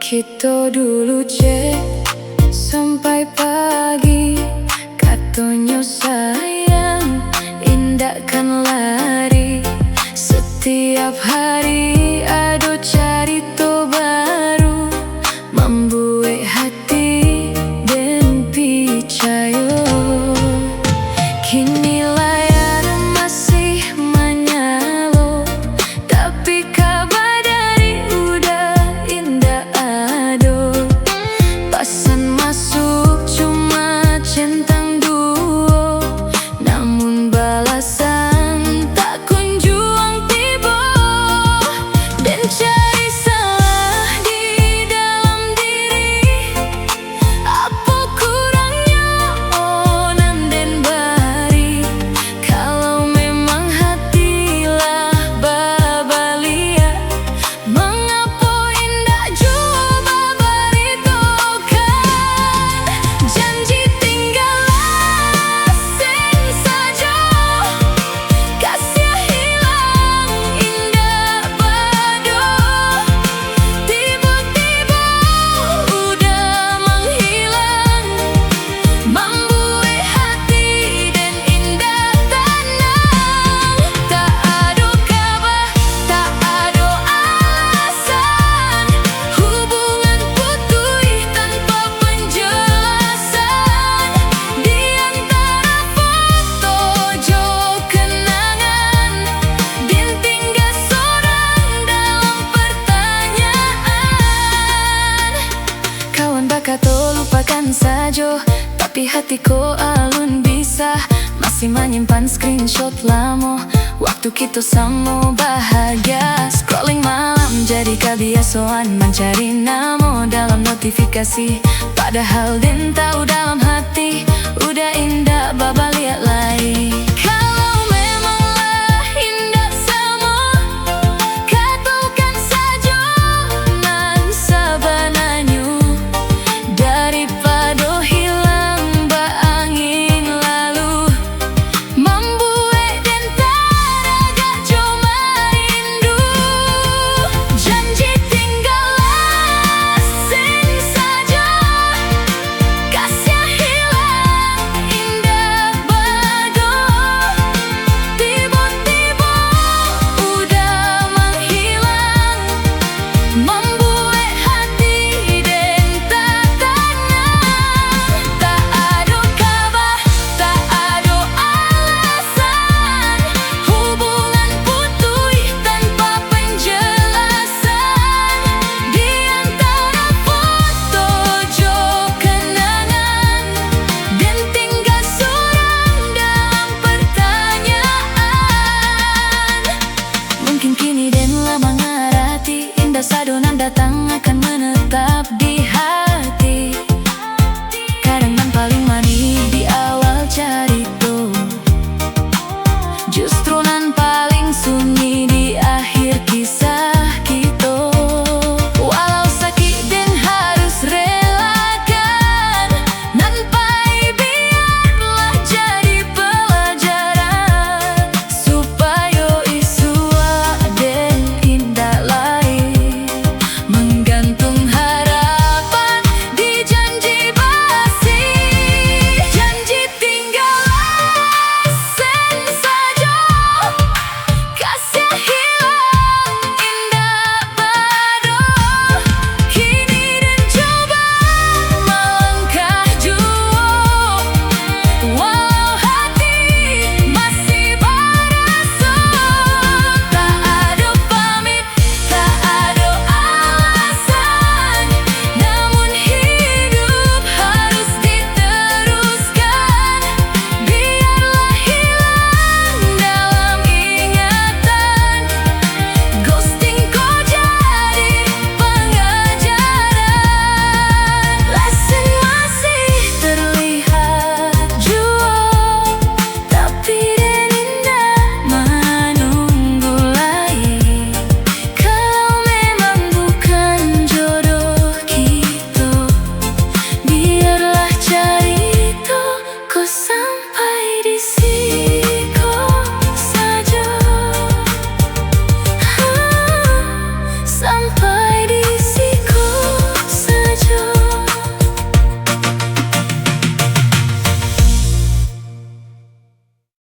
Kita dulu cek sampai pagi, katanya sayang, indah kan lari. Setiap hari ada cerita baru, membuat hati dan percaya. Kini layar masih menyala, tapi kabar dari udah indah ada. Pesan masuk cuma centang dua, namun balasan tak kunjung tiba. Dan cari salah di dalam diri, apa kurangnya onan dan bari. Kalau memang hatilah babalia, mengapa indah jua babaritokan. Janji tinggallah sen saja, kasih hilang indah pada. Tiba-tiba udah menghilang, membuat hati dan indah tenang. Tak ada kabar, tak ada alasan, hubungan putus tanpa penjelasan. Di antara foto jo kenangan, dan tinggal seorang dalam pertanyaan. Kawan berkata lupakan saja, tapi hatiku alun bisa masih menyimpan screenshot lama, waktu kita sama bahagia. Scrolling malam jadi kebiasaan, mencari nama dalam notifikasi, padahal din tahu dalam hati udah indah baba lihat lagi.